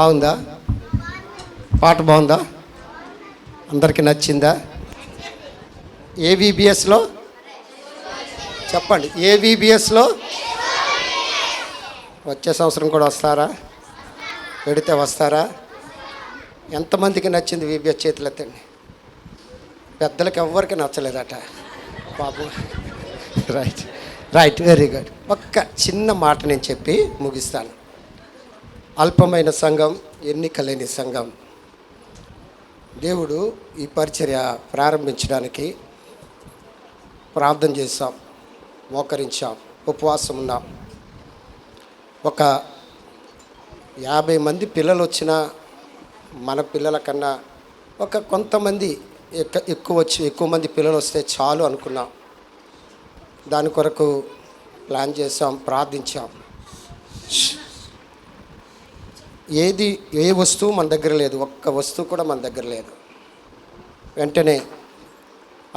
బాగుందా? పాట బాగుందా? అందరికీ నచ్చిందా? ఏవిబిఎస్లో చెప్పండి. ఏవిబిఎస్లో వచ్చే సంవత్సరం కూడా వస్తారా? పెడితే వస్తారా? ఎంతమందికి నచ్చింది విబిఎస్? చేతులు ఎత్తండి. పెద్దలకి ఎవ్వరికి నచ్చలేదట బాబు. Right right, very good. ఒక్క చిన్న మాట నేను చెప్పి ముగిస్తాను. అల్పమైన సంఘం, ఎన్నిక లేని సంఘం. దేవుడు ఈ పరిచర్య ప్రారంభించడానికి ప్రార్థన చేశాం, మోకరించాం, ఉపవాసం ఉన్నాం. ఒక 50 మంది పిల్లలు వచ్చినా మన పిల్లల కన్నా కొంతమంది ఎక్కువ మంది పిల్లలు వస్తే చాలు అనుకున్నాం. దాని కొరకు ప్లాన్ చేసాం, ప్రార్థించాం. ఏ వస్తువు మన దగ్గర లేదు, ఒక్క వస్తువు కూడా మన దగ్గర లేదు. వెంటనే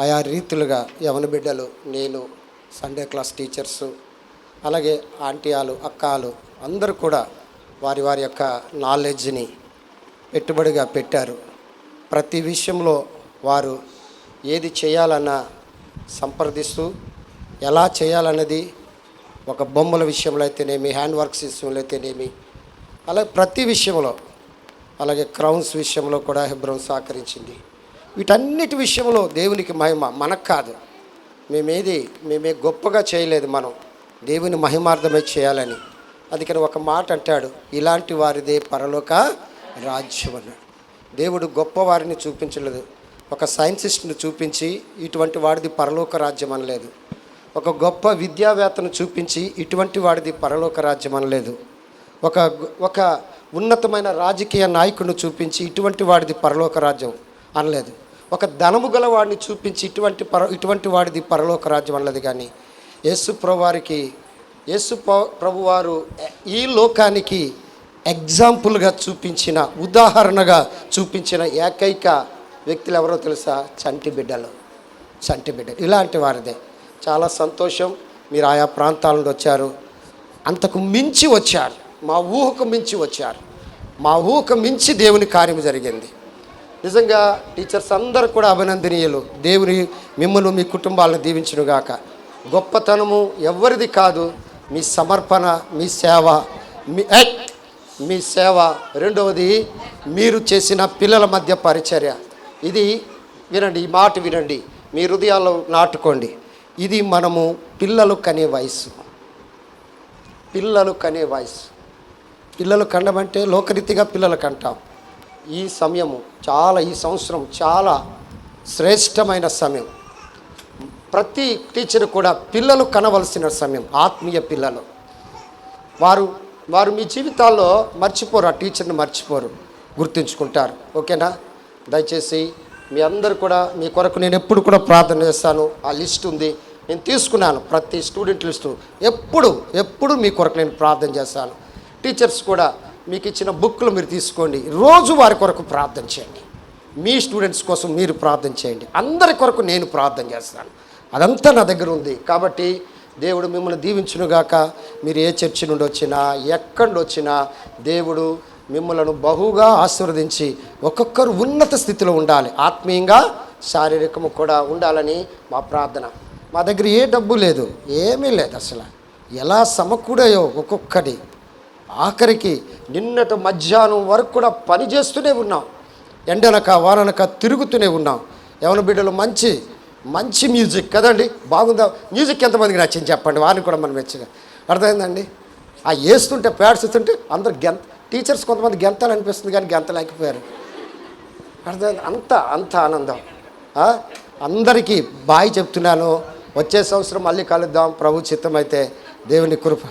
ఆయా రీతులుగా యవన బిడ్డలు, నేను, సండే క్లాస్ టీచర్సు, అలాగే ఆంటీయాలు, అక్కాలు అందరూ కూడా వారి వారి యొక్క నాలెడ్జ్ని పెట్టుబడిగా పెట్టారు. ప్రతి విషయంలో వారు ఏది చేయాలన్నా సంప్రదిస్తూ ఎలా చేయాలన్నది, ఒక బొమ్మల విషయంలో అయితేనేమి, హ్యాండ్ వర్క్స్ విషయంలో అయితేనేమి, అలాగే ప్రతి విషయంలో, అలాగే క్రౌన్స్ విషయంలో కూడా హెబ్రోన్ సహకరించింది. వీటన్నిటి విషయంలో దేవునికి మహిమ, మనకు కాదు. మేమే గొప్పగా చేయలేదు, మనం దేవుని మహిమార్థమే చేయాలని. అందుకని ఒక మాట అంటాడు, ఇలాంటి వారిదే పరలోక రాజ్యం అన్నాడు. దేవుడు గొప్పవారిని చూపించలేదు. ఒక సైంటిస్ట్ని చూపించి ఇటువంటి వాడిది పరలోక రాజ్యం అనలేదు. ఒక గొప్ప విద్యావేత్తను చూపించి ఇటువంటి వాడిది పరలోక రాజ్యం అనలేదు. ఒక ఉన్నతమైన రాజకీయ నాయకుడిని చూపించి ఇటువంటి వాడిది పరలోక రాజ్యం అనలేదు. ఒక ధనము గల వాడిని చూపించి ఇటువంటి వాడిది పరలోక రాజ్యం అనలేదు. కానీ యేసు ప్రభువారు ఈ లోకానికి ఎగ్జాంపుల్గా చూపించిన, ఉదాహరణగా చూపించిన ఏకైక వ్యక్తులు ఎవరో తెలుసా? చంటి బిడ్డలు. ఇలాంటి వారిదే. చాలా సంతోషం. మీరు ఆయా ప్రాంతాల నుండి వచ్చారు, అంతకు మించి వచ్చారు, మా ఊహకు మించి వచ్చారు. మా ఊహకు మించి దేవుని కార్యం జరిగింది. నిజంగా టీచర్స్ అందరూ కూడా అభినందనీయులు. దేవుని మిమ్మల్ని, మీ కుటుంబాలను దీవించునుగాక. గొప్పతనము ఎవరిది కాదు, మీ సమర్పణ, మీ సేవ. రెండవది, మీరు చేసిన పిల్లల మధ్య పరిచర్య. ఇది వినండి, ఈ మాట వినండి, మీ హృదయాల్లో నాటుకోండి. ఇది మనము పిల్లలు కనే వయసు. పిల్లలు కండమంటే లోకరీతిగా పిల్లలు కంటాం. ఈ సంవత్సరం చాలా శ్రేష్టమైన సమయం. ప్రతి టీచర్ కూడా పిల్లలు కనవలసిన సమయం. ఆత్మీయ పిల్లలు. వారు మీ జీవితాల్లో మర్చిపోరు, ఆ టీచర్ని మర్చిపోరు, గుర్తుంచుకుంటారు. ఓకేనా? దయచేసి మీ అందరూ కూడా, మీ కొరకు నేను ఎప్పుడు కూడా ప్రార్థన చేస్తాను. ఆ లిస్ట్ ఉంది, నేను తీసుకున్నాను, ప్రతి స్టూడెంట్ లిస్టు. ఎప్పుడు మీ కొరకు నేను ప్రార్థన చేస్తాను. టీచర్స్ కూడా మీకు ఇచ్చిన బుక్లు మీరు తీసుకోండి, రోజు వారి కొరకు ప్రార్థన చేయండి. మీ స్టూడెంట్స్ కోసం మీరు ప్రార్థన చేయండి. అందరి కొరకు నేను ప్రార్థన చేస్తాను. అదంతా నా దగ్గర ఉంది. కాబట్టి దేవుడు మిమ్మల్ని దీవించునుగాక. మీరు ఏ చర్చి నుండి వచ్చినా, ఎక్కడి నుండి వచ్చినా, దేవుడు మిమ్మలను బహుగా ఆశీర్వదించి ఒక్కొక్కరు ఉన్నత స్థితిలో ఉండాలి, ఆత్మీయంగా శారీరకము కూడా ఉండాలని మా ప్రార్థన. మా దగ్గర ఏ డబ్బు లేదు, ఏమీ లేదు. అసలు ఎలా సమకూడాయో ఒక్కొక్కటి. ఆఖరికి నిన్నటి మధ్యాహ్నం వరకు కూడా పని చేస్తూనే ఉన్నాం. ఎండనక వాననక తిరుగుతూనే ఉన్నాం. యవన బిడ్డలు మంచి మ్యూజిక్ కదండి, బాగుందా? మ్యూజిక్ ఎంతమందికి నచ్చింది చెప్పండి, వారిని కూడా మనం మెచ్చగా. అర్థమైందండి? ఆ వేస్తుంటే ప్యాడ్స్ ఇస్తుంటే అందరు టీచర్స్ కొంతమంది గెంతాలనిపిస్తుంది, కానీ గెంతలేకపోయారు. అర్థమైంది? అంత ఆనందం. అందరికీ బాయ్ చెప్తున్నాను. వచ్చే సంవత్సరం మళ్ళీ కలుద్దాం, ప్రభు చిత్తం అయితే, దేవుని కృప.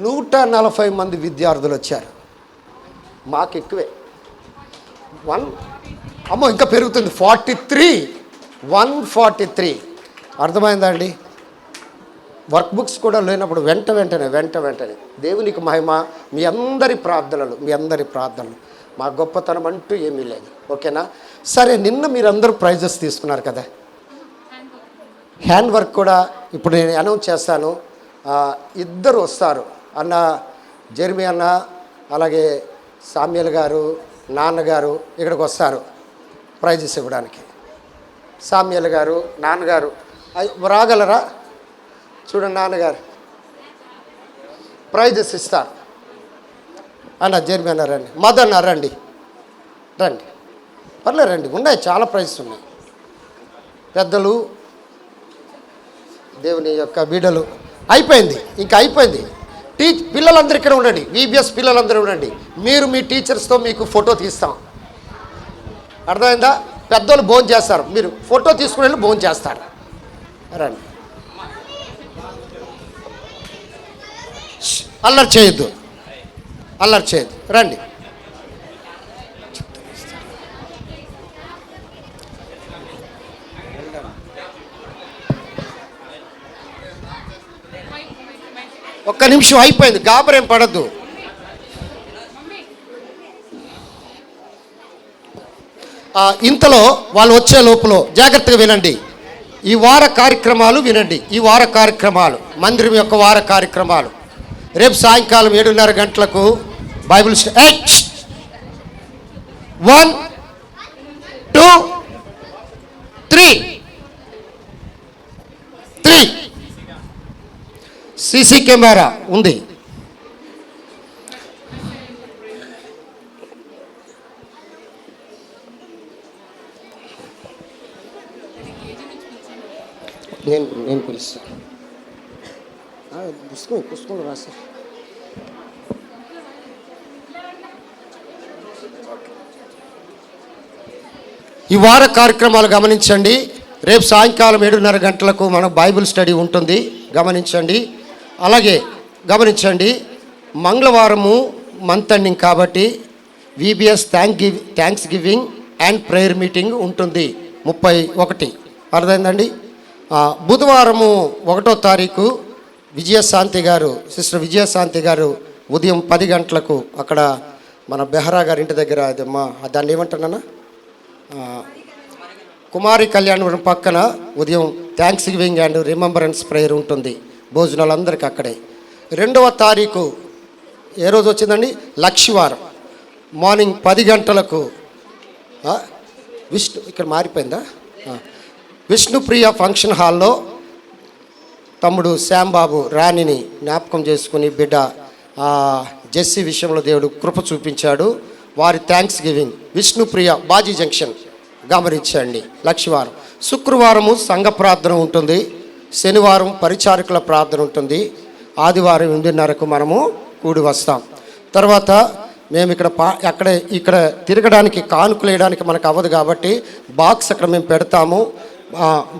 140 మంది విద్యార్థులు వచ్చారు. మాకు ఎక్కువే. ఇంకా పెరుగుతుంది. 143. అర్థమైందండి? వర్క్ బుక్స్ కూడా లేనప్పుడు వెంటనే దేవునికి మహిమ. మీ అందరి ప్రార్థనలు. మా గొప్పతనం అంటూ ఏమీ లేదు. ఓకేనా? సరే, నిన్న మీరందరూ ప్రైజెస్ తీసుకున్నారు కదా. హ్యాండ్ వర్క్ కూడా ఇప్పుడు నేను అనౌన్స్ చేస్తాను. ఇద్దరు వస్తారు. అన్న జెర్మీ అన్న, అలాగే సామ్యుల్ గారు, నాన్నగారు ఇక్కడికి వస్తారు ప్రైజెస్ ఇవ్వడానికి. సామ్యుల్ గారు, నాన్నగారు రాగలరా? చూడండి, నాన్నగారు ప్రైజెస్ ఇస్తారు. అన్న జెర్మీ అన్న రండి, మదన్న రండి, రండి, పర్లేదు రండి, ఉన్నాయి చాలా ప్రైజెస్ ఉన్నాయి. పెద్దలు, దేవుని యొక్క బిడ్డలు. అయిపోయింది, ఇంకా అయిపోయింది. పిల్లలందరూ ఇక్కడ ఉండండి, VBS పిల్లలందరూ ఉండండి. మీరు మీ టీచర్స్తో మీకు ఫోటో తీస్తాం, అర్థమైందా? పెద్దలు భోజనం చేస్తారు, మీరు ఫోటో తీసుకుని వెళ్ళి భోజనం చేస్తారు. రండి, అల్లరి చేయొద్దు, అల్లరి చేయొద్దు, రండి. ఒక్క నిమిషం, అయిపోయింది, గాబరేం పడద్దు. ఇంతలో వాళ్ళు వచ్చే లోపల జాగ్రత్తగా వినండి. ఈ వార కార్యక్రమాలు వినండి. ఈ వార కార్యక్రమాలు, మందిరం యొక్క వార కార్యక్రమాలు. రేపు సాయంకాలం 7:30 గంటలకు బైబిల్ 1 2 3 CC కెమెరా ఉంది. నేను పిలుస్తాను. పుస్తకంలో రాస్తా. ఈ వార కార్యక్రమాలు గమనించండి. రేపు సాయంకాలం 7:30 గంటలకు మన బైబిల్ స్టడీ ఉంటుంది, గమనించండి. అలాగే గమనించండి, మంగళవారము మంత్ ఎండింగ్ కాబట్టి VBS thanks giving and prayer meeting ఉంటుంది 31. అర్థమైందండి. బుధవారము 1వ తారీఖు విజయశాంతి గారు, సిస్టర్ విజయశాంతి గారు ఉదయం 10 గంటలకు అక్కడ మన బెహరా గారి ఇంటి దగ్గర, దాన్ని ఏమంటున్నానా, కుమారి కళ్యాణం పక్కన ఉదయం thanks giving and remembrance prayer ఉంటుంది. భోజనాలు అందరికీ అక్కడే. 2వ తారీఖు ఏ రోజు వచ్చిందండి? లక్షవారం మార్నింగ్ 10 గంటలకు ఇక్కడ మారిపోయిందా, విష్ణుప్రియ ఫంక్షన్ హాల్లో తమ్ముడు శ్యాంబాబు రాణిని జ్ఞాపకం చేసుకుని బిడ్డ జెస్సీ విషయంలో దేవుడు కృప చూపించాడు. వారి thanksgiving Vishnupriya Baji junction గమనించండి. లక్షవారం. శుక్రవారము సంఘ ప్రార్థన ఉంటుంది, శనివారం పరిచారకుల ప్రార్థన ఉంటుంది, ఆదివారం 8:30కు మనము కూడి వస్తాం. తర్వాత మేము ఇక్కడ తిరగడానికి కానుకలు వేయడానికి మనకు అవ్వదు కాబట్టి బాక్స్ అక్కడ మేము పెడతాము,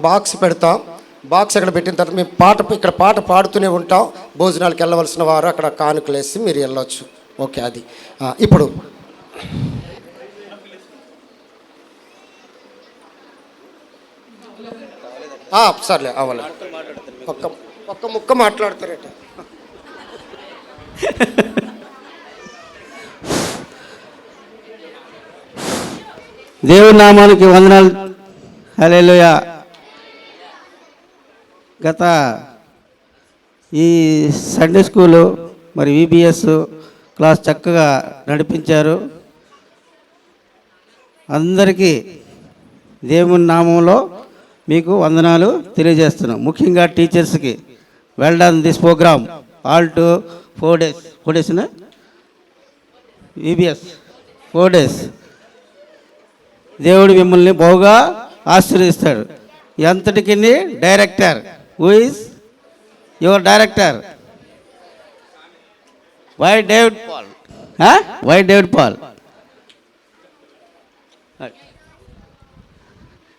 బాక్స్ పెడతాం. బాక్స్ అక్కడ పెట్టిన తర్వాత మేము పాట పాడుతూనే ఉంటాం. భోజనాలకు వెళ్ళవలసిన వారు అక్కడ కానుకలు వేసి మీరు వెళ్ళొచ్చు. ఓకే, అది ఇప్పుడు సర్లే అవ్వాలి. ఒక్క ముక్క మాట్లాడతారట. దేవుని నామానికి వందనాలు. హల్లెలూయా. గత ఈ సండే స్కూలు మరి VBS క్లాస్ చక్కగా నడిపించారు. అందరికీ దేవుని నామంలో మీకు వందనాలు తెలియజేస్తున్నాం. ముఖ్యంగా టీచర్స్కి well done this program all to 4 days VBS 4 days. దేవుడు మిమ్మల్ని బహుగా ఆశీర్వదిస్తాడు. ఎంతటికి director, who is your director? Y David Paul.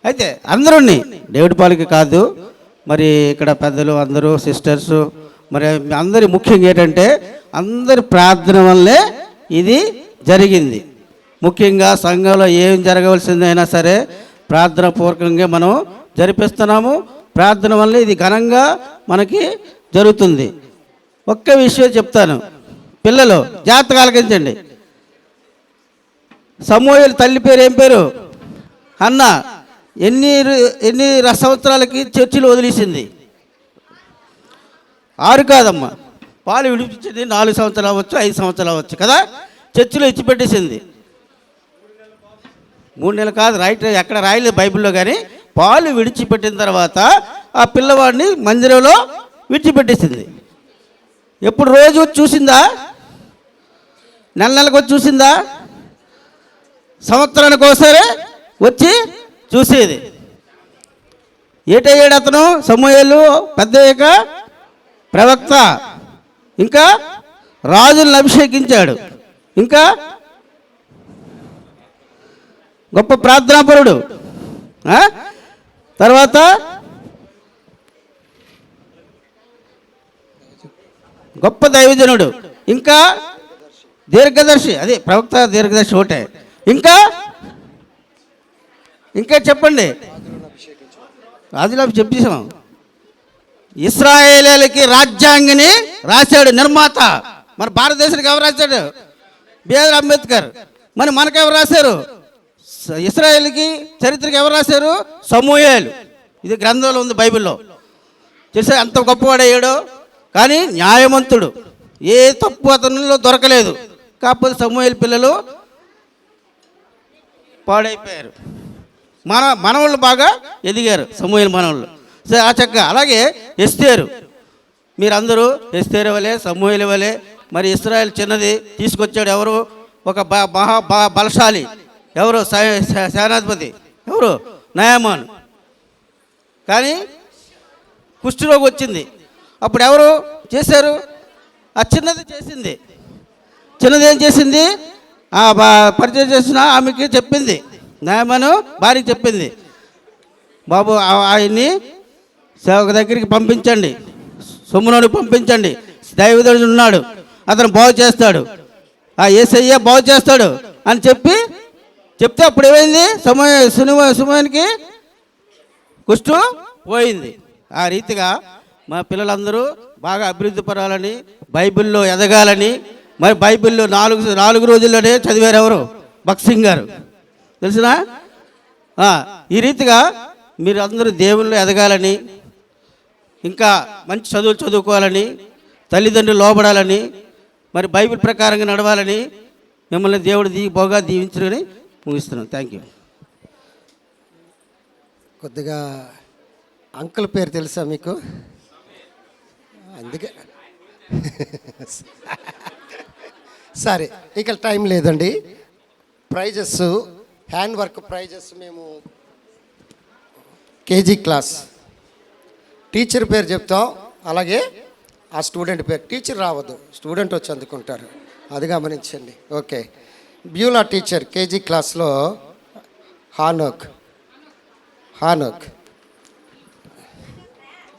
అయితే అందరూ డేవిడ్ పాల్కి కాదు, మరి ఇక్కడ పెద్దలు అందరూ సిస్టర్స్, మరి అందరి ముఖ్యంగా ఏంటంటే అందరి ప్రార్థన వల్లే ఇది జరిగింది. ముఖ్యంగా సంఘంలో ఏం జరగవలసిందైనా సరే ప్రార్థన పూర్వకంగా మనం జరిపిస్తున్నాము. ప్రార్థన వల్ల ఇది ఘనంగా మనకి జరుగుతుంది. ఒక్క విషయం చెప్తాను, పిల్లలు జాగ్రత్తగా ఆలకించండి. సమూయేలు తల్లి పేరు ఏం పేరు? హన్నా. ఎన్ని సంవత్సరాలకి చర్చిలు వదిలేసింది? 6 కాదమ్మా, పాలు విడిపించింది 4 సంవత్సరాలు అవ్వచ్చు, 5 సంవత్సరాలు అవ్వచ్చు కదా. చర్చిలో ఇచ్చిపెట్టేసింది. 3 నెలలు కాదు, రైట్, ఎక్కడ రాయలేదు బైబిల్లో. కానీ పాలు విడిచిపెట్టిన తర్వాత ఆ పిల్లవాడిని మందిరంలో విడిచిపెట్టేసింది. ఎప్పుడు రోజు వచ్చి చూసిందా? నెలకు వచ్చి చూసిందా? సంవత్సరానికి ఒకసారి వచ్చి చూసేది. ఏటయ్యాడు అతను? సమూయేలు పెద్దయ్యాక ప్రవక్త, ఇంకా రాజులను అభిషేకించాడు, ఇంకా గొప్ప ప్రార్థనాపరుడు, తర్వాత గొప్ప దైవజనుడు, ఇంకా దీర్ఘదర్శి. అదే ప్రవక్త, దీర్ఘదర్శి ఒకటే. ఇంకా ఇంకా చెప్పండి. రాజులకు చెప్పేసాం. ఇశ్రాయేలీయులకి రాజ్యాంగని రాశాడు నిర్మాత. మన భారతదేశానికి ఎవరు రాశాడు? బిఆర్ అంబేద్కర్. మరి మనకెవరు రాశారు? ఇశ్రాయేలుకి చరిత్రకి ఎవరు రాశారు? సమూయేలు. ఇది గ్రంథంలో ఉంది, బైబిల్లో. చేసే అంత గొప్పవాడయ్యాడు, కానీ న్యాయవంతుడు. ఏ తప్పు అతనిలో దొరకలేదు. కాకపోతే సమూయేలు పిల్లలు పాడైపోయారు. మనవాళ్ళు బాగా ఎదిగారు, సమూయేలు మనవాళ్ళు. సరే, ఆ చక్క. అలాగే ఎస్తేరు. మీరందరూ ఎస్తేరు వలె, సమూయేలు వలె. మరి ఇశ్రాయేల్ చిన్నది తీసుకొచ్చాడు ఎవరు? ఒక బలశాలి. ఎవరు? సేనాధిపతి. ఎవరు? నయమాన్. కానీ కుష్ఠరోగం వచ్చింది. అప్పుడు ఎవరు చేశారు? ఆ చిన్నది చేసింది. చిన్నది ఏం చేసింది? పరిచయం చేసిన ఆమెకి చెప్పింది. నయమాను భార్యకి చెప్పింది, బాబు ఆయన్ని సేవక దగ్గరికి పంపించండి, సొమ్ములోని పంపించండి, దైవజనుడు ఉన్నాడు, అతను బాగు చేస్తాడు, ఆ యేసయ్య బాగు చేస్తాడు అని చెప్తే అప్పుడు ఏమైంది? సమయానికి కుష్టు పోయింది. ఆ రీతిగా మా పిల్లలందరూ బాగా అభివృద్ధి పడాలని, బైబిల్లో ఎదగాలని. మరి బైబిల్లో 4 రోజుల్లోనే చదివారు ఎవరు? భక్సింగ్ గారు, తెలిసినా? ఈ రీతిగా మీరు అందరూ దేవుళ్ళు ఎదగాలని, ఇంకా మంచి చదువులు చదువుకోవాలని, తల్లిదండ్రులు లోబడాలని, మరి బైబిల్ ప్రకారంగా నడవాలని మిమ్మల్ని దేవుడు బాగా దీవించుకొని ముగిస్తున్నాను. Thank you. కొద్దిగా అంకుల్ పేరు తెలుసా మీకు? అందుకే సరే, ఇక టైం లేదండి. ప్రైజెస్, హ్యాండ్ వర్క్ ప్రైజెస్ మేము కేజీ క్లాస్ టీచర్ పేరు చెప్తాం, అలాగే ఆ స్టూడెంట్ పేరు. టీచర్ రావద్దు, స్టూడెంట్ వచ్చి అందుకుంటారు, అది గమనించండి. ఓకే. బ్యూలా టీచర్ కేజీ క్లాస్లో హానోక్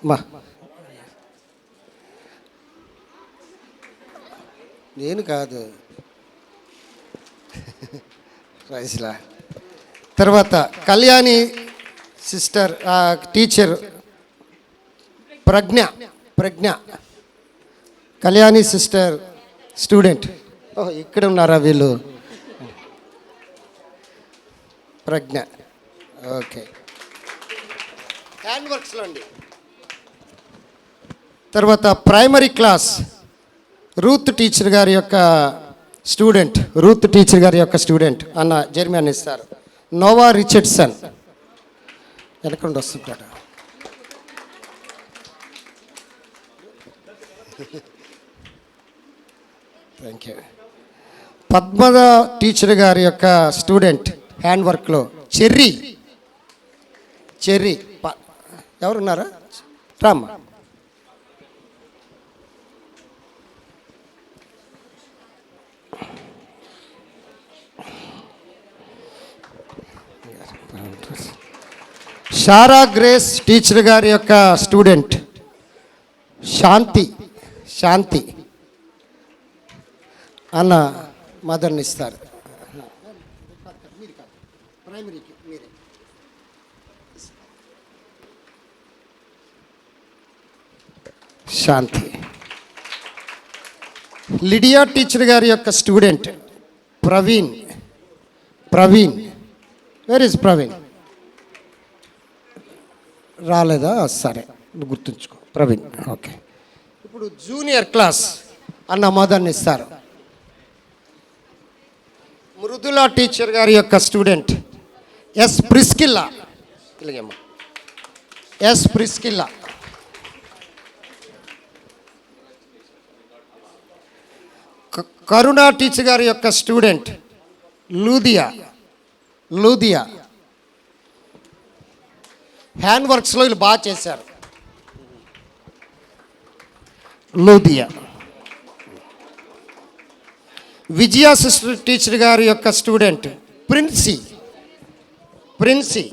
మా నేను కాదు రైస్లా. తర్వాత కళ్యాణి సిస్టర్ టీచర్ ప్రజ్ఞ కళ్యాణి సిస్టర్ స్టూడెంట్. ఓహ్, ఇక్కడ ఉన్నారా వీళ్ళు? ప్రజ్ఞ. ఓకే. హ్యాండ్ వర్క్స్లో అండి. తర్వాత ప్రైమరీ క్లాస్ రూత్ టీచర్ గారి యొక్క స్టూడెంట్ అన్న జర్మనీ ఇస్తారు. నోవా రిచర్డ్సన్ వెనకండి వస్తుంటాడు. Thank you. పద్మద టీచర్ గారి యొక్క స్టూడెంట్ హ్యాండ్ వర్క్లో చెర్రీ ఎవరున్నారా? రామ్మా. షారా గ్రేస్ టీచర్ గారి యొక్క స్టూడెంట్ శాంతి అన్న మదర్ని ఇస్తారు. శాంతి. లిడియా టీచర్ గారి యొక్క student Praveen. Where is Praveen? రాలేదా? సరే, గుర్తుంచుకో. ప్రవీణ్. ఓకే. ఇప్పుడు జూనియర్ క్లాస్ అన్న మోదాన్ని ఇస్తారు. మృదుల టీచర్ గారి యొక్క student S Priscilla. S Priscilla. Karuna teacher గారి యొక్క స్టూడెంట్ లూదియా. లూదియా హ్యాండ్ వర్క్స్లో వీళ్ళు బాగా చేశారు. లూదియా. విజయ సిస్టర్ టీచర్ గారి యొక్క స్టూడెంట్ ప్రిన్సీ. ప్రిన్సీ.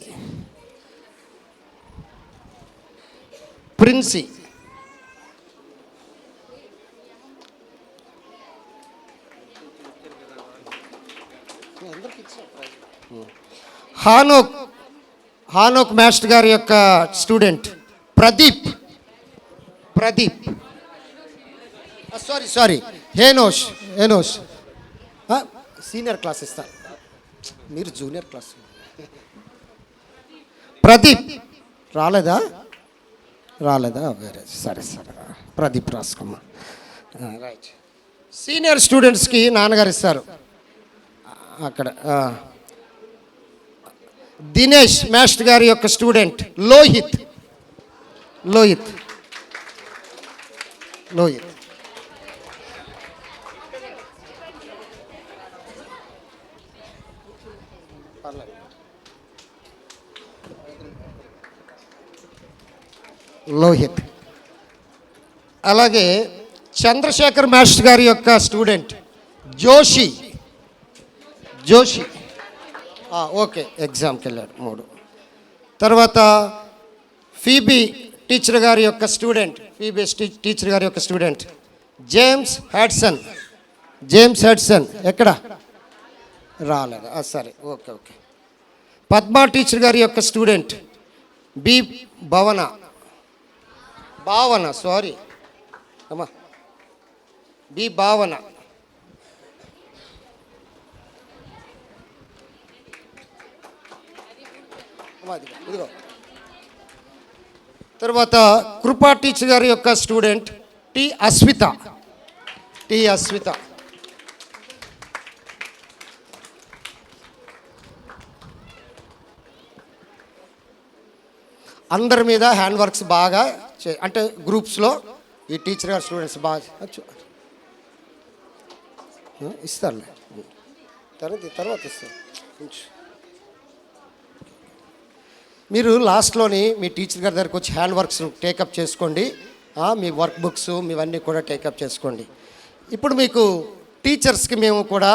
ప్రిన్సీ. హానోక్. హానోక్ మాస్టర్ గారి యొక్క student Pradeep. Pradeep. Sorry Henosh. Henosh senior class ఇస్తారు, మీరు జూనియర్ క్లాస్. ప్రదీప్ రాలేదా? రాలేదా? వేరే. సరే సరే, ప్రదీప్ రాసుకోమ్మా. రైట్. సీనియర్ స్టూడెంట్స్కి నాన్నగారు ఇస్తారు అక్కడ. దినేష్ మాస్టర్ గారి యొక్క స్టూడెంట్ లోహిత్. లోహిత్. లోహిత్. లోహిత్. అలాగే చంద్రశేఖర్ మాస్టర్ గారి యొక్క స్టూడెంట్ జోషి. జోషి. ఓకే, ఎగ్జామ్కి వెళ్ళాడు 3. తర్వాత ఫీబీ టీచర్ గారి యొక్క స్టూడెంట్, ఫీబీ టీచర్ గారి యొక్క స్టూడెంట్ జేమ్స్ హ్యాడ్సన్. జేమ్స్ హ్యాడ్సన్ ఎక్కడ? రాలేదు. సరే, ఓకే ఓకే. పద్మా టీచర్ గారి యొక్క స్టూడెంట్ బి భవన. భావన. సారీ అమ్మా, బి భావన. ఇదిగో. తర్వాత కృపా టీచర్ గారి యొక్క స్టూడెంట్ టి అస్విత. టి అస్విత. అందరి మీద హ్యాండ్ వర్క్స్ బాగా అంటే గ్రూప్స్లో ఈ టీచర్ గారి స్టూడెంట్స్ బాగా ఇస్తారులే, తర్వాత ఇస్తారు. మీరు లాస్ట్లోని మీ టీచర్ గారి దగ్గరికి వచ్చి హ్యాండ్ వర్క్స్ టేకప్ చేసుకోండి. మీ వర్క్ బుక్స్ మీవన్నీ కూడా టేకప్ చేసుకోండి. ఇప్పుడు మీకు టీచర్స్కి మేము కూడా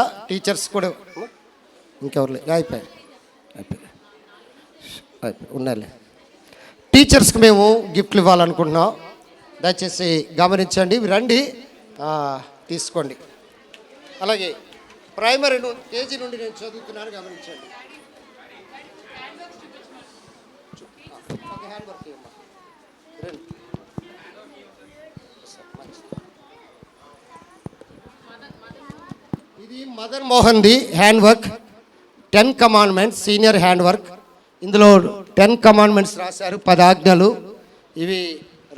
ఇంకెవరు అయిపోయాయి ఉన్నాలే. టీచర్స్కి మేము గిఫ్ట్లు ఇవ్వాలనుకుంటున్నాం. దయచేసి గమనించండి, రండి తీసుకోండి. అలాగే ప్రైమరీ కేజీ నుండి నేను చదువుతున్నాను, గమనించండి. ఇది మదన్ మోహన్ది hand work, 10 commandments senior hand work. ఇందులో 10 కమాండ్మెంట్స్ రాశారు, 10 ఆజ్ఞలు. ఇవి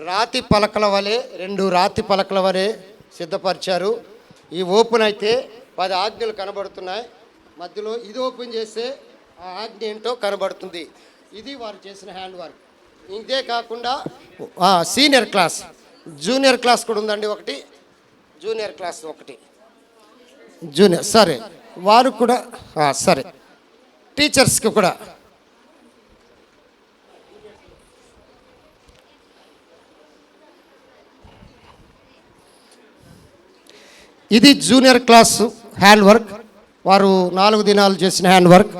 రాతి పలకల వలె 2 రాతి పలకల వలె సిద్ధపరిచారు. ఈ ఓపెన్ అయితే 10 ఆజ్ఞలు కనబడుతున్నాయి. మధ్యలో ఇది ఓపెన్ చేస్తే ఆ ఆజ్ఞ ఏంటో కనబడుతుంది. ఇది వారు చేసిన హ్యాండ్ వర్క్. ఇదే కాకుండా సీనియర్ క్లాస్, జూనియర్ క్లాస్ కూడా ఉందండి ఒకటి. జూనియర్ క్లాస్ ఒకటి, జూనియర్. సరే, వారు కూడా సరే. టీచర్స్కి కూడా ఇది జూనియర్ క్లాస్ హ్యాండ్ వర్క్. వారు 4 దినాలు చేసిన హ్యాండ్ వర్క్.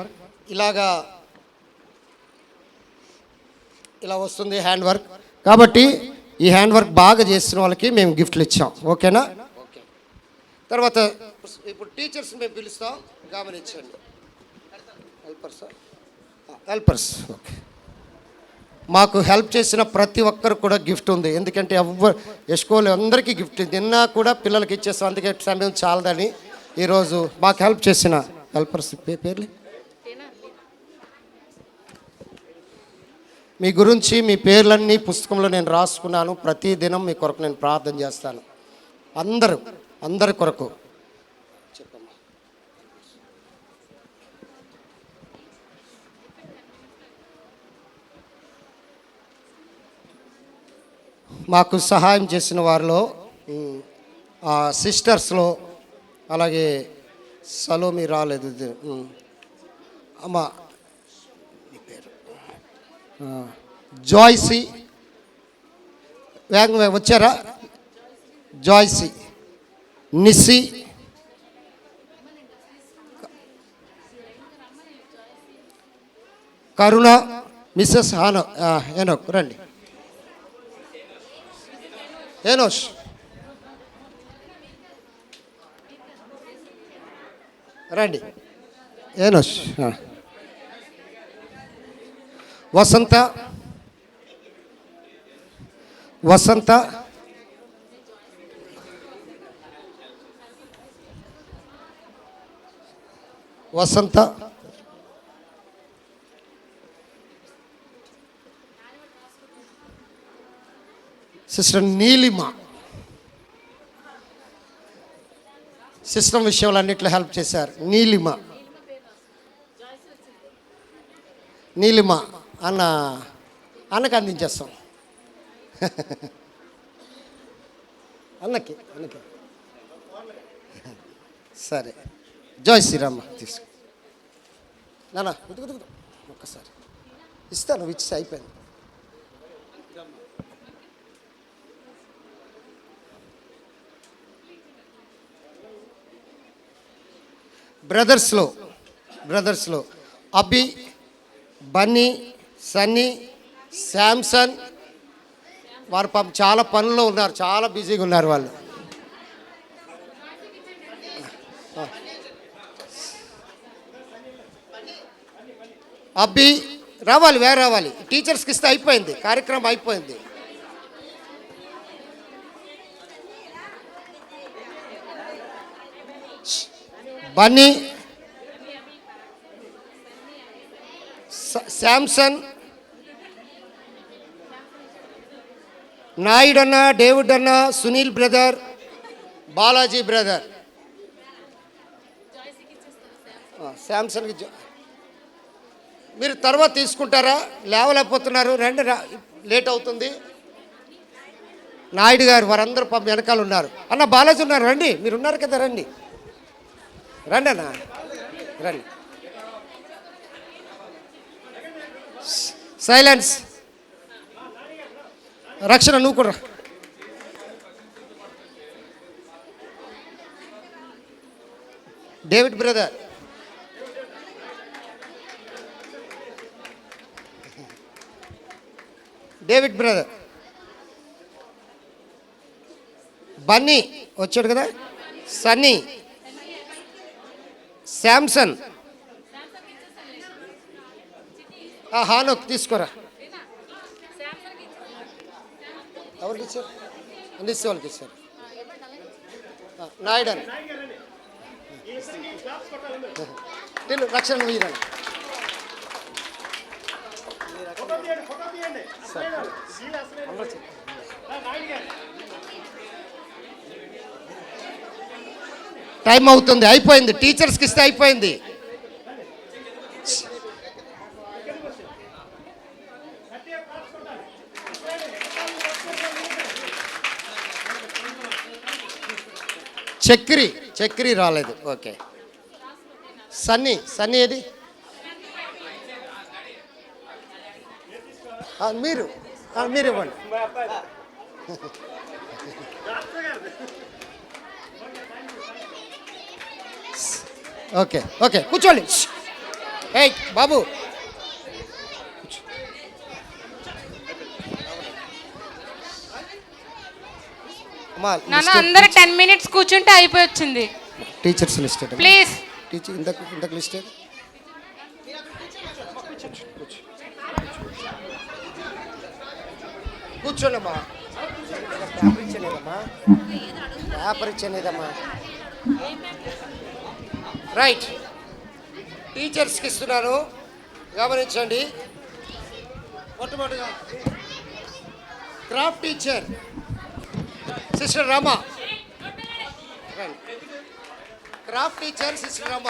ఇలా వస్తుంది హ్యాండ్ వర్క్. కాబట్టి ఈ హ్యాండ్ వర్క్ బాగా చేసిన వాళ్ళకి మేము గిఫ్ట్లు ఇచ్చాం. ఓకేనా? ఓకే. తర్వాత ఇప్పుడు టీచర్స్ మేము పిలుస్తాం, గమనించండి. హెల్పర్స్. ఓకే. మాకు హెల్ప్ చేసిన ప్రతి ఒక్కరు కూడా గిఫ్ట్ ఉంది. ఎందుకంటే ఎస్కోలు అందరికీ గిఫ్ట్ నిన్న కూడా పిల్లలకి ఇచ్చేస్తాం, అందుకే సమయం చాలదని ఈరోజు మాకు హెల్ప్ చేసిన హెల్పర్స్ పేర్లు మీ గురించి మీ పేర్లన్నీ పుస్తకంలో నేను రాసుకున్నాను. ప్రతి దినం మీ కొరకు నేను ప్రార్థన చేస్తాను. అందరి కొరకు చెప్పమ్మా. మాకు సహాయం చేసిన వారిలో సిస్టర్స్లో అలాగే సలోమి రాలేదు. అమ్మ పేరు జాయ్సీ వేగంగా వచ్చారా? జాయ్సీ, నిస్సి, కరుణ, మిస్సెస్ హేనోక్ రండి. హేనోష్ రండి. హేనోష్, వసంత, వసంత, వసంత, సిస్టర్ నీలిమ. సిస్టమ్ విషయంలో అన్నిట్లో హెల్ప్ చేశారు. నీలిమ అన్నకి అందించేస్తాం. అన్నకి సరే. జై శ్రీరామ్మ తీసుకో నాన్న. ఒక్కసారి ఇస్తాను, ఇచ్చి అయిపోయింది. బ్రదర్స్లో అబ్బి, బన్నీ, సన్నీ, శాంసన్ వారు పాపం చాలా పనుల్లో ఉన్నారు, చాలా బిజీగా ఉన్నారు వాళ్ళు. అబ్బి రావాలి, రావాలి. టీచర్స్కి ఇస్తే అయిపోయింది, కార్యక్రమం అయిపోయింది. బన్నీ, శాంసన్, నాయుడు అన్న, డేవిడ్ అన్న, సునీల్ బ్రదర్, బాలాజీ బ్రదర్. శాంసన్కి మీరు తర్వాత తీసుకుంటారా? లేవలేకపోతున్నారు, రండి, లేట్ అవుతుంది. నాయుడు గారు వారందరూ పాపం వెనకాల ఉన్నారు. అన్న బాలాజీ ఉన్నారు, రండి. మీరు ఉన్నారు కదా, రండి అన్న, రండి. సైలెన్స్. రక్షణ నువ్వు కూడా. డేవిడ్ బ్రదర్, బన్నీ వచ్చాడు కదా, సన్నీ, శాంసన్, హానోక్ తీసుకోరా. ఎవరికి ఇచ్చారు? అందిస్తే వాళ్ళకి ఇచ్చారు. నాయుడు అని రక్షణ వీరని. టైం అవుతుంది, అయిపోయింది. టీచర్స్కి ఇస్తే అయిపోయింది. చక్రి రాలేదు. ఓకే. సన్నీ ఏది? మీరు ఇవ్వండి. ఓకే కూర్చోండి. ఏయ్ బాబు, నాన్న అందరూ 10 minutes కూర్చుంటే అయిపోయి వచ్చింది. Teachers list please. టీచర్ ఇంతకు లిస్ట్ కూర్చోండమ్మా. పేపర్ ఇచ్చేదమ్మా. రైట్, టీచర్స్కి ఇస్తున్నాను, గమనించండి. మొట్టమొదటిగా craft teacher sister Rama. Craft teacher sister Rama.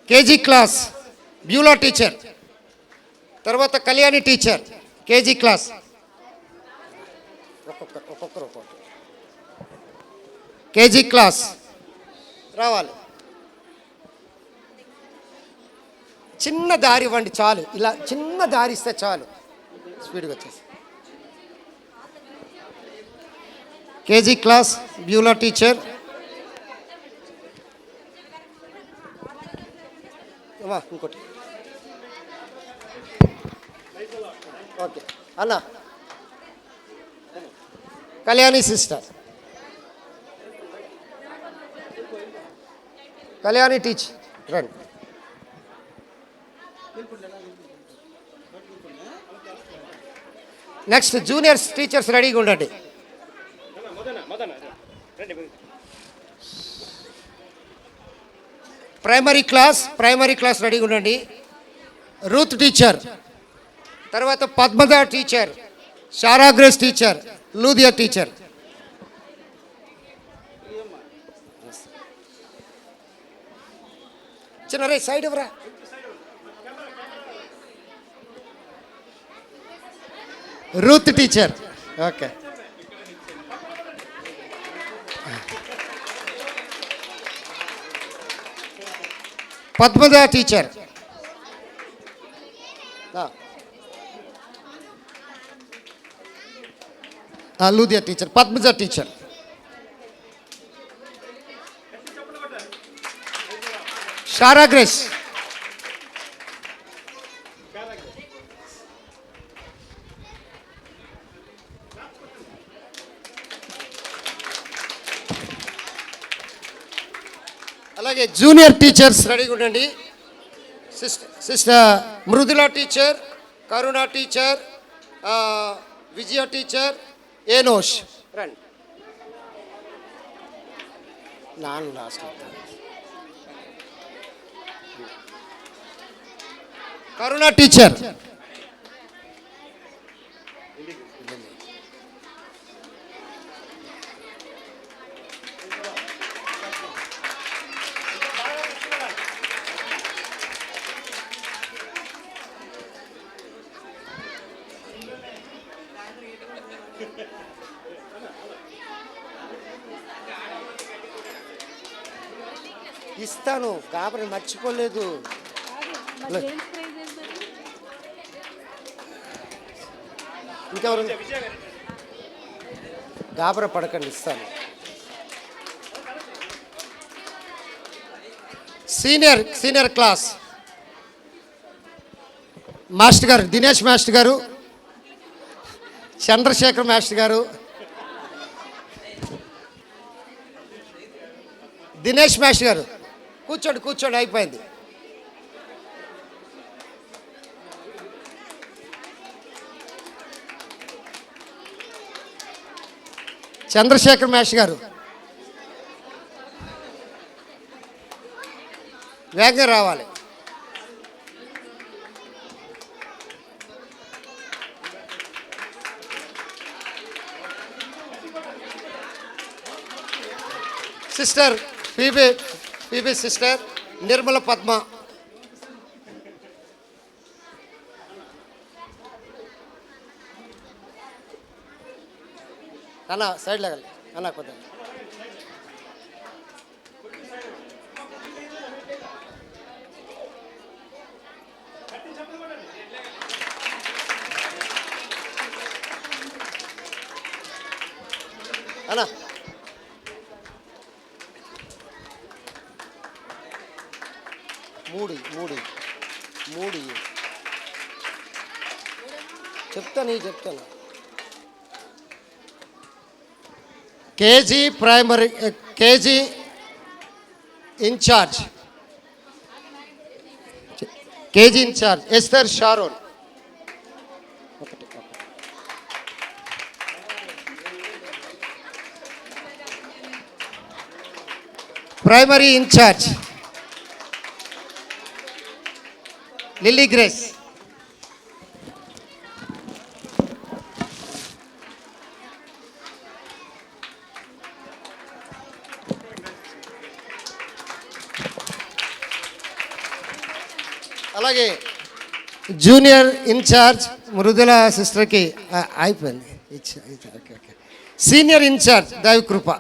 KG class Beulah teacher. తర్వాత కళ్యాణి టీచర్ కేజీ క్లాస్. ఒక్కొక్కరు కేజీ క్లాస్ రావాలి. చిన్న దారి ఇవ్వండి చాలు, ఇలా చిన్న దారి ఇస్తే చాలు, స్పీడ్గా వచ్చేసి. KG class Beulah teacher. ఇంకోటి ఓకే అన్న. కళ్యాణి సిస్టర్, కళ్యాణి టీచర్ రండి. నెక్స్ట్ జూనియర్స్ టీచర్స్ రెడీగా ఉండండి. ప్రైమరీ క్లాస్ రెడీగా ఉండండి. రూత్ టీచర్, తర్వాత Padmaja teacher, Sara Grace teacher, Lydia teacher. చిన్న సైడ్ ఎవరా? Ruth teacher okay. Padmaja teacher, Lydia teacher, Padmaja teacher. Sara Grace, అలాగే జూనియర్ టీచర్స్ రెడీగా ఉండండి. Sister Mridula teacher, Karuna teacher, Vijaya teacher, Enosh రండి. కరుణ టీచర్, ఇస్తాను కాబట్టి మర్చిపోలేదు. ఇంకెవరు? గాబరా పడకండి, ఇస్తాను. సీనియర్ క్లాస్ మాస్టర్ గారు, దినేష్ మాస్టర్ గారు, చంద్రశేఖర్ మాస్టర్ గారు, దినేష్ మాస్టర్ గారు కూర్చోండి, అయిపోయింది. చంద్రశేఖర్ మాస్టర్ గారు వేగంగా రావాలి. Sister PB sister Nirmala Padma, అన్న సైడ్ లేగలి అన్న కొద్దిగా. అన్న మూడు చెప్తాను. KG in-charge Esther Sharon. ఒకటి ప్రైమరీ ఇన్ఛార్జ్ లిల్లీ గ్రేస్. అలాగే జూనియర్ ఇన్ఛార్జ్ మృదుల సిస్టర్కి అయిపోయింది. Okay okay. Senior in-charge Daivakrupa.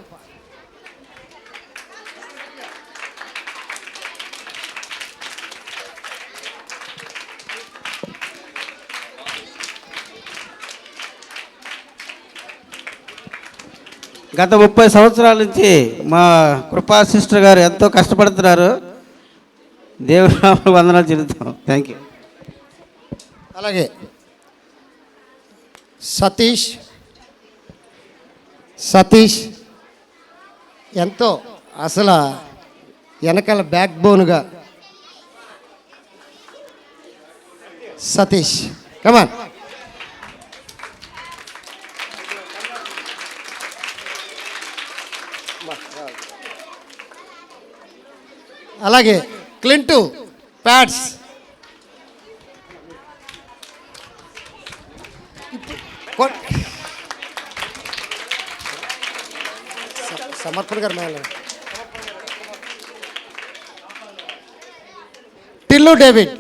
గత 30 సంవత్సరాల నుంచి మా కృపా సిస్టర్ గారు ఎంతో కష్టపడుతున్నారు. దేవుని నామమున వందనాలు చెల్లిస్తాం. Thank you. అలాగే సతీష్ ఎంతో అసలు వెనకాల బ్యాక్ బోన్గా సతీష్ కమాన్. అలాగే క్లింటు ప్యాడ్స్. సమర్పణ గారు మేడం. టిల్లు డేవిడ్.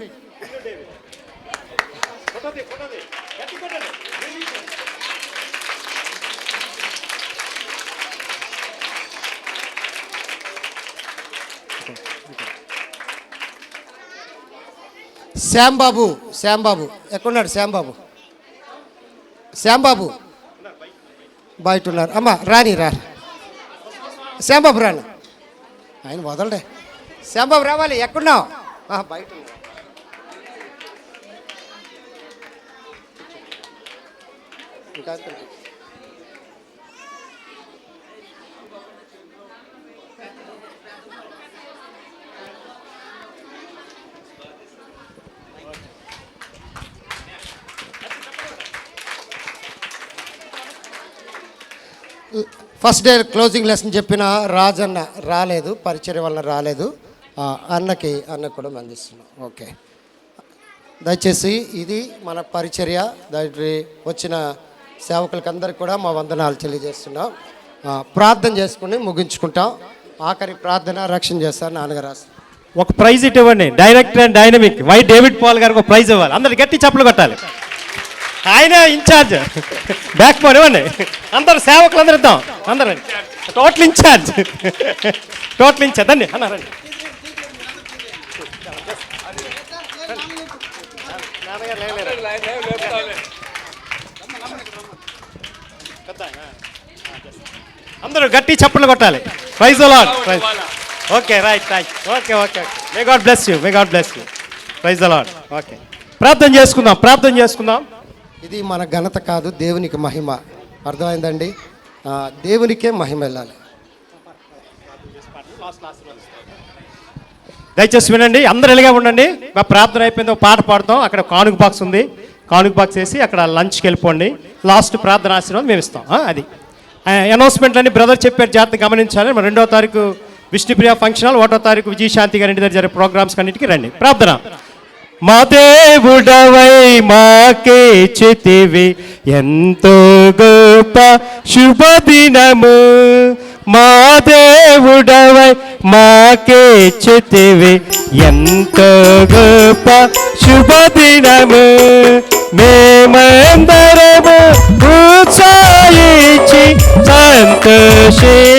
శ్యాంబాబు ఎక్కడున్నాడు? శ్యాంబాబు బయట ఉన్నారు. అమ్మ రాని శ్యాంబాబు రాను, ఆయన వదలడే. శ్యాంబాబు రావాలి. ఎక్కడున్నావు? బయట ఉన్నా. ఇంకా ఫస్ట్ డే క్లోజింగ్ లెసన్ చెప్పిన రాజన్న రాలేదు, పరిచర్య వలన రాలేదు. అన్నకు కూడా అందిస్తున్నాం. ఓకే, దయచేసి ఇది మన పరిచర్య. వచ్చిన సేవకులకి అందరికీ కూడా మా వందనాలు తెలియజేస్తున్నాం. ప్రార్థన చేసుకుని ముగించుకుంటాం. ఆఖరి ప్రార్థన రక్షణ చేస్తారు నాన్నగారు. ఒక ప్రైజ్ ఇటు ఇవ్వండి. Director and dynamic Y David Paul గారికి ఒక ప్రైజ్ ఇవ్వాలి. అందరు గట్టి చప్పలు కొట్టాలి. ఆయన ఇన్ఛార్జ్ బ్యాక్ బోన్ ఇవ్వండి. అందరు సేవకులు అందరు ఇద్దాం. అందరూ టోటల్ ఇన్ఛార్జ్ అండి అన్నారండి. అందరూ గట్టి చప్పలు కొట్టాలి. Praise a lot. Okay right. Okay may God bless you. Praise a lot. Okay, ప్రార్థన చేసుకుందాం. ఇది మన ఘనత కాదు, దేవునికి మహిమ. అర్థమైందండి? దేవునికే మహిమ వెళ్ళాలి. దయచేసి వినండి, అందరు ఎలాగే ఉండండి. మా ప్రార్థన అయిపోయింది, ఒక పాట పాడతాం. అక్కడ కానుక బాక్స్ ఉంది, కానుక బాక్స్ వేసి అక్కడ లంచ్కి వెళ్ళిపోండి. లాస్ట్ ప్రార్థన ఆశీర్వాదం మేము ఇస్తాం. అది అనౌన్స్మెంట్ అని బ్రదర్ చెప్పారు, జాగ్రత్త గమనించాలి. 2వ తారీఖు విష్ణుప్రియ ఫంక్షన్ హాల్, 1వ తారీఖు విజయశాంతి గారి ఇంటి దగ్గర జరిగే ప్రోగ్రామ్స్ అన్నిటికీ రండి. ప్రార్థన. మా దేవుడవై మాకే చితివి ఎంతో గొప్ప శుభదినము. మా దేవుడవై మాకే చితివి ఎంతో గొప్ప శుభదినము. మేమందరము ఉత్సాహించి సంతోషించెదము,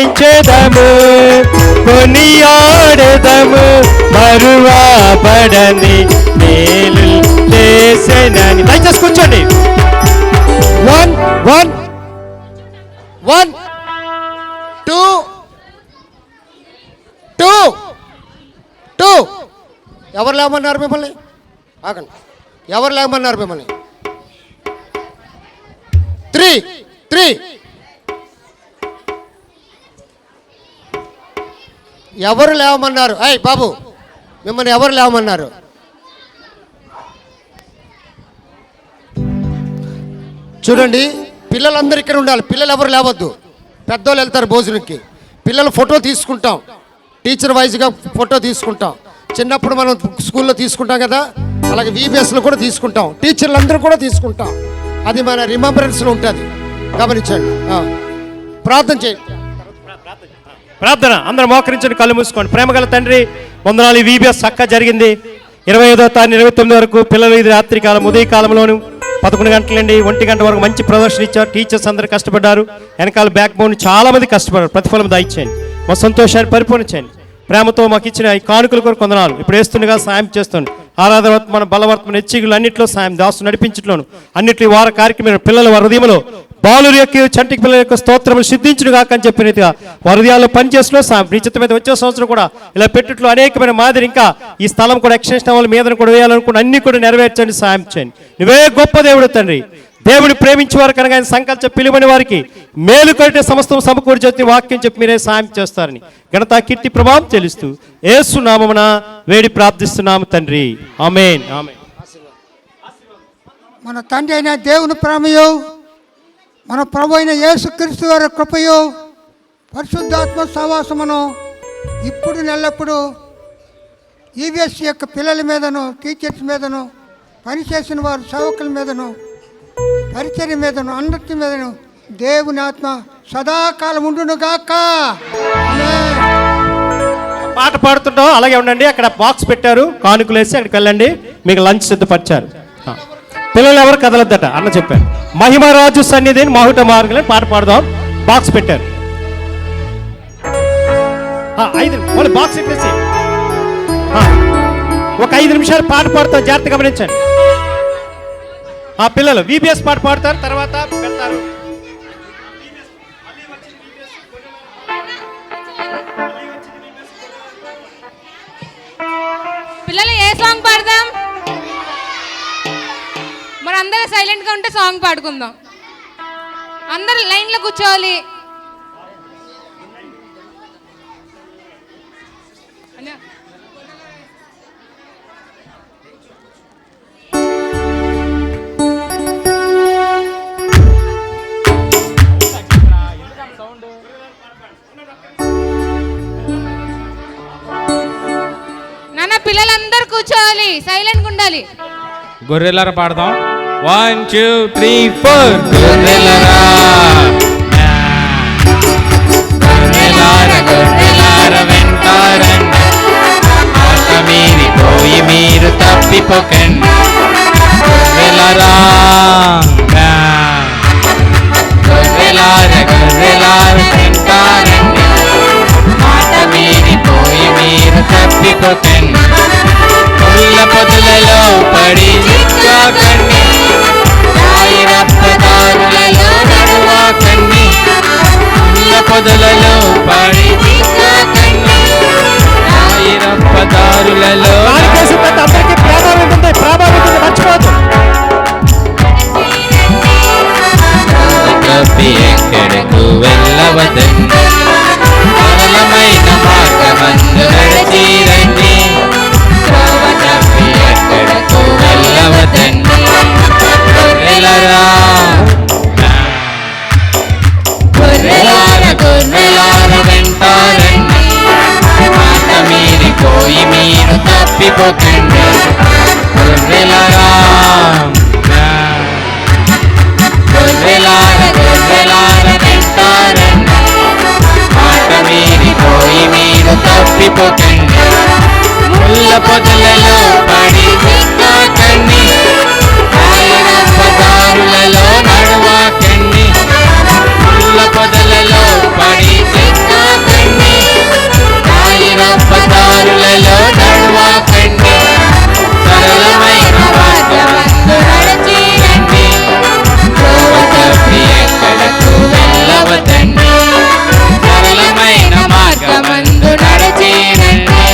కొనియాడెదము మరువబడని మేలు చేసెనని. దయచేసి కూర్చోండి. 1 2 2 ఎవరు లేమన్నారు మిమ్మల్ని? ఆగండి. ఎవరు లేమన్నారు మిమ్మల్ని? 3 ఎవరు లేవమన్నారు? అయ్ బాబు, మిమ్మల్ని ఎవరు లేవమన్నారు? చూడండి, పిల్లలందరూ ఇక్కడ ఉండాలి. పిల్లలు ఎవరు లేవద్దు. పెద్దోళ్ళు వెళ్తారు భోజనంకి. పిల్లల ఫోటో తీసుకుంటాం. టీచర్ వైజ్గా ఫోటో తీసుకుంటాం. చిన్నప్పుడు మనం స్కూల్లో తీసుకుంటాం కదా, అలాగే VBSలో కూడా తీసుకుంటాం, టీచర్లు అందరూ కూడా తీసుకుంటాం. అది మన రిమెంబరెన్స్లో ఉంటుంది, గమనించండి. ప్రార్థన చేయండి. ప్రార్థన అందరూ మోకరించండి, కళ్ళు మూసుకోండి. ప్రేమగల తండ్రి, వందనాలు. ఈ VBS చక్కగా జరిగింది. 25వ తారీఖు 29 వరకు పిల్లలు ఇది రాత్రికాలం ఉదయకాలంలోను 11 గంటల నుండి 1 గంట వరకు మంచి ప్రదర్శన ఇచ్చారు. టీచర్స్ అందరూ కష్టపడ్డారు. వెనకాల బ్యాక్ బోన్ చాలా మంది కష్టపడ్డారు. ప్రతిఫలం దయచేయండి. మా సంతోషాన్ని పరిపూర్ణ చేయండి. ప్రేమతో మాకు ఇచ్చిన ఈ కానుకల కొరకు వందనాలు. ఇప్పుడు వేస్తుండగా సాయం చేస్తుంది. ఆరాధన బలవర్తమైన హెచ్చిగులు అన్నింటిలో సాయం, దాసు నడిపించట్లోను అన్నింటి వార కార్యక్రమం పిల్లల వారి హృదయంలో బాలుల యొక్క చంటికి పిల్లల యొక్క స్తోత్రములు సిద్ధించును కాక అని చెప్పిన రీతిగా వారి హృదయాల్లో పనిచేసిన సాయం నిశ్చిత మీద వచ్చే సంవత్సరం కూడా ఇలా పెట్టుట్లో అనేకమైన మాదిరి ఇంకా ఈ స్థలం కూడా ఎక్స్టెన్షన్ వాళ్ళ మీద కూడా వేయాలనుకుని అన్ని కూడా నెరవేర్చండి, సాయం చేయండి. నువ్వే గొప్ప దేవుడు తండ్రి. దేవుడు ప్రేమించే వారు కనుక ఆయన సంకల్ప పిలువని వారికి మేలు కట్టే సమస్తం సమకూర్చి చెప్పి వాక్యం చెప్పి మీరే సాయం చేస్తారని ఘనత కీర్తి ప్రభావం చెల్లిస్తూ యేసు నామమున వేడి ప్రార్థిస్తున్నాము తండ్రి. ఆమేన్. ఆమేన్. మన తండ్రి అయిన దేవుని ప్రేమయు, మన ప్రభు అయిన యేసుక్రీస్తు వారి కృపయు, పరిశుద్ధాత్మ సహవాసమును ఇప్పుడు నెల్లప్పుడు EBS యొక్క పిల్లల మీదను, టీచర్స్ మీదను, పనిచేసిన వారి సేవకుల మీదను, పరిచర్య మీదను, అందరి మీదను దేవుని ఆత్మ సదాకాలం ఉండును గాక. పాట పాడుతుంటాం, అలాగే ఉండండి. అక్కడ బాక్స్ పెట్టారు, కానుకలు వేసి అక్కడికి వెళ్ళండి. మీకు లంచ్ సిద్ధపరిచారు. పిల్లలు ఎవరు కదలద్దట అన్న చెప్పారు. మహిమరాజు సన్నిధిని మాహుట మార్గలని పాట పాడదాం. బాక్స్ పెట్టారు. 5 బాక్స్ పెట్టేసి ఒక 5 నిమిషాలు పాట పాడుతాం. జాగ్రత్తగా గమనించండి. ఆ పిల్లలు VBS పాట పాడతారు, తర్వాత పెడతారు. పిల్లలు ఏ సాంగ్ పాడదాం? మరి అందరూ సైలెంట్గా ఉంటే సాంగ్ పాడుకుందాం. అందరూ లైన్లో కూర్చోవాలి. నాన్న పిల్లలందరూ కూర్చోవాలి, సైలెంట్గా ఉండాలి. గొర్రెలరా పాడదాం. 1 2 3 4 గొర్రెలరా గొర్రెలార వెంటారండి, మాట మీరిపోయి మీరు తప్పిపోకండి. గొర్రెలరా గొర్రెలార వెంటారండి, మాట మీరిపోయి మీరు తప్పిపోకండి. ముళ్ళ పొదలలో పడి చిక్కాకండి, రాయి రప్పదారులలో నడువాకండి. ముళ్ళ పొదలలో పడి చిక్కాకండి, రాయి రప్పదారులలో అందరికీ ప్రాధాన్యత ఉంది, మర్చిపోదు. తప్పి ఎక్కడకు వెళ్ళవద్దండి, సరళమైన మార్గమందు నడిచిరండి. తప్పి ఎక్కడకు వెళ్ళవద్దండి. గొర్రెలరా గొర్రెలార వెంటారండి, మాట మీరిపోయి మీరు తప్పిపోకండి. గొర్రెలరా గొర్రెలార వెంటారండి, మాట మీరిపోయి మీరు తప్పిపోకండి. ముళ్ళ పొదలలో పడి చిక్కాకండి, రాయరప్పదారులలో నడువాకండి. ముళ్ళ పొదలలో పడి చిక్కాకండి, రాయరప్పదారులలో నడువాకండి. సరళమైన మార్గమందు నడిచిరండి, త్రోవ తప్పి ఎక్కడకు వెళ్ళవద్దండి. సరళమైన మార్గమందు నడిచిరండి,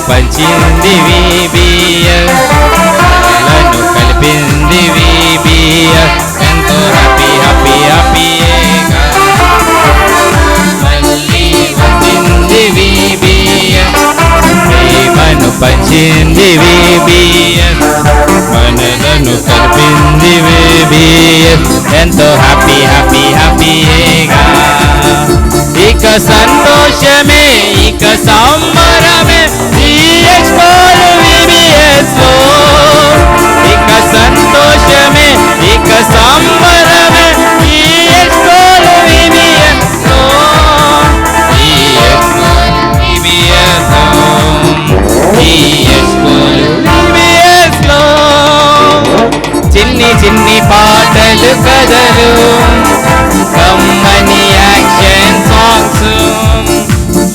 పంచింది VBS, మనలను కలిపింది VBS, ఎంతో హ్యాపీ హ్యాపీ హ్యాపీయేగా మళ్ళీ వచ్చింది VBS, ప్రేమను పంచింది VBS, మనలను కలిపింది VBS, ఎంతో హ్యాపీ హ్యాపీ హ్యాపీయేగా. ఇక సంతోషమే ఇక సంబరమే తీయస్కోలు VBS లో, ఇక సంతోషమే ఇక సంబరమే తీయస్కోలు VBS లో, తీయస్కోలు VBS లో, తీయస్కోలు VBS లో. చిన్ని చిన్ని పాటలు కథలు కమ్మని యాక్షన్ సాంగ్స్,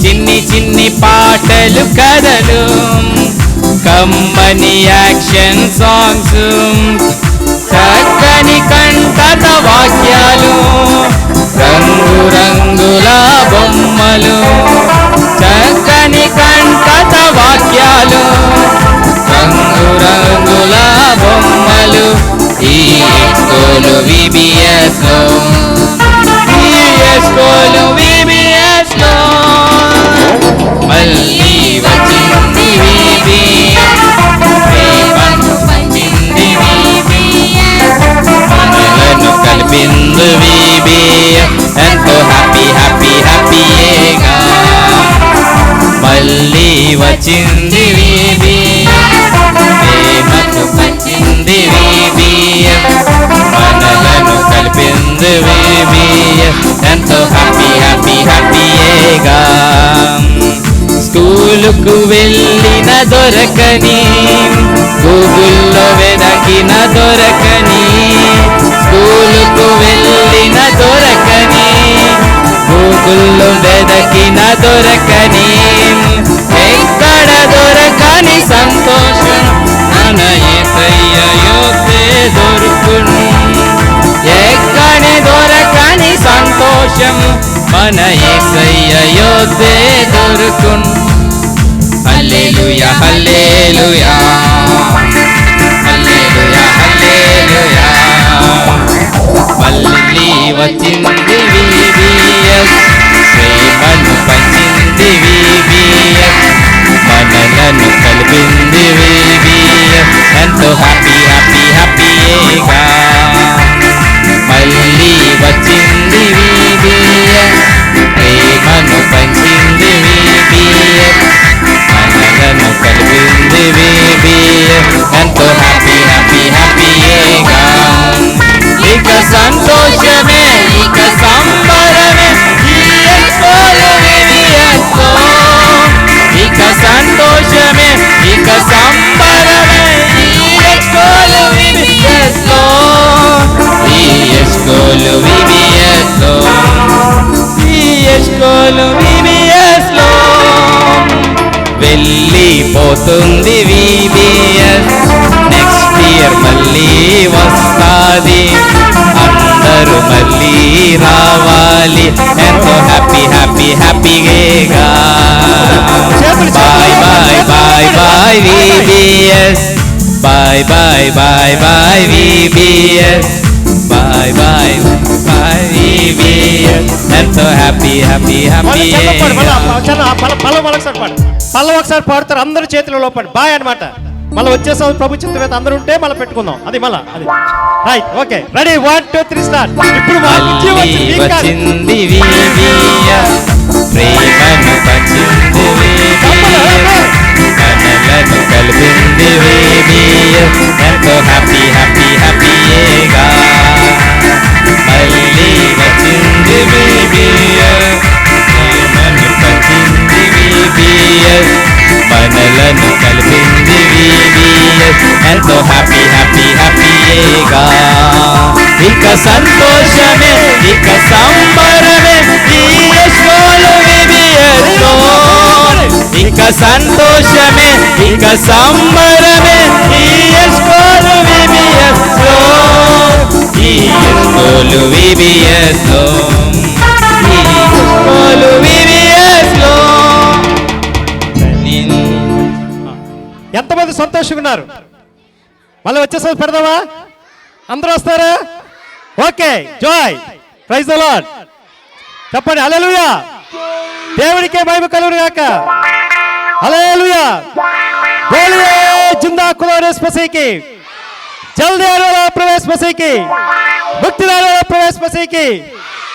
చిన్ని చిన్ని పాటలు కథలు కమ్మని యాక్షన్ సాంగ్స్, చక్కని కంఠత వాక్యాలు రంగు రంగుల బొమ్మలు, చక్కని కంఠత వాక్యాలు రంగు రంగుల బొమ్మలు, ఈ స్కూలు VBS లో, ఈ స్కూలు VBS లో. మళ్ళీ వచ్చింది VBS, ప్రేమను పంచింది VBS, మనలను కలిపింది VBS, ఎంతో హ్యాపీ హ్యాపీ హ్యాపీయేగా మళ్ళీ వచ్చింది VBS, ప్రేమను పంచింది VBS, మనలను కలిపింది VBS, ఎంతో హ్యాపీ హ్యాపీ హ్యాపీయేగా. స్కూలుకు వెళ్ళిన దొరకని, గూగుల్లో వెదకిన దొరకని, స్కూలుకు వెళ్ళిన దొరకని, గూగుల్లో వెదకిన దొరకని, ఎక్కడ దొరకని సంతోషం మన యేసయ్య యొద్దే దొరుకును, ఎక్కడ దొరకని సంతోషం మన యేసయ్య యొద్దే దొరుకును. హల్లెలూయా హల్లెలూయా హల్లెలూయా హల్లెలూయా. మళ్ళీ వచ్చింది VBS, ప్రేమను పంచింది VBS, మనలను కలిపింది VBS, ఎంతో హ్యాపీ హ్యాపీ హ్యాపీయేగా మళ్ళీ వచ్చింది VBS, ప్రేమను పంచింది VBS, మనలను కలిపింది VBS, ఎంతో హ్యాపీ హ్యాపీ హ్యాపీయేగా. ఇక సంతోషమే ఇక సంబరమే తీయస్కోలు VBS లో, ఇక సంతోషమే ఇక సంబరమే తీయస్కోలు VBS లో, తీయస్కోలు VBS లో, తీయస్కోలు VBS లో. వెళ్ళిపోతుంది VBS, నెక్స్ట్ ఇయర్ మళ్ళీ వస్తాది, అందరూ మళ్ళీ రావాలి, ఎంతో హ్యాపీ హ్యాపీ హ్యాపీగా. Bye bye bye bye VBS, bye bye bye bye VBS, bye bye bye VBS, ఎంతో హ్యాపీ హ్యాపీ హ్యాపీగా. పల్లవి ఒకసారి పాడుతారు, అందరూ చేతిలో లోపడి బాయ్ అనమాట. మళ్ళీ వచ్చేసాం ప్రభు చిత్తవేత అందరూ ఉంటే మళ్ళీ పెట్టుకుందాం, అది మళ్ళీ అది రైట్. Okay ready 1 2 3 start. ఇప్పుడు వచ్చింది VBS, ప్రేమను పంచింది VBS, మనలను కలిపింది VBS, ఎంతో హ్యాపీ హ్యాపీ హ్యాపీయేగా మళ్ళీ వచ్చింది VBS, ప్రేమను పంచింది VBS, మనలను కలిపింది VBS, ఎంతో హ్యాపీ హ్యాపీ హ్యాపీయేగా. ఇక సంతోషమే ఇక సంబరమే తీయస్కోలు VBS లో, ఇక సంతోషమే ఇక సంబరమే తీయస్కోలు VBS లో, తీయస్కోలు VBS లో, తీయస్కోలు VBS లో. ఎంతమంది సంతోషంగా ఉన్నారు? మళ్ళీ వచ్చేసరికి పెడదామా? అందరూ వస్తారా? Okay, joy, praise the Lord. చెప్పండి హల్లెలూయా. దేవుడికే మహిమ కలుగును గాక. హల్లెలూయా. बोलिए जिंदा खुदा ने मसीह की, जल्दी आने वाला प्रवेश मसीह की, मुक्ति देने वाला प्रवेश मसीह की,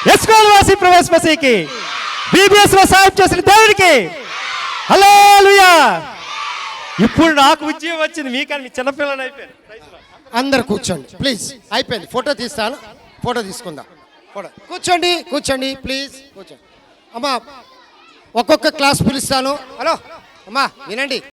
यशकोलवासी प्रवेश मसीह की, बीबीएस లో సాయం చేసిన దేవుడికి హల్లెలూయా. ఇప్పుడు నాకు ఉద్యోగం వచ్చింది, మీకని మీ చిన్నపిల్లని అయిపోయారు. అందరు కూర్చోండి ప్లీజ్. అయిపోయింది, ఫోటో తీస్తాను, ఫోటో తీసుకుందాం. ఫోటో కూర్చోండి, కూర్చోండి ప్లీజ్, కూర్చోండి. అమ్మా ఒక్కొక్క క్లాస్ పిలుస్తాను. హలో అమ్మా వినండి.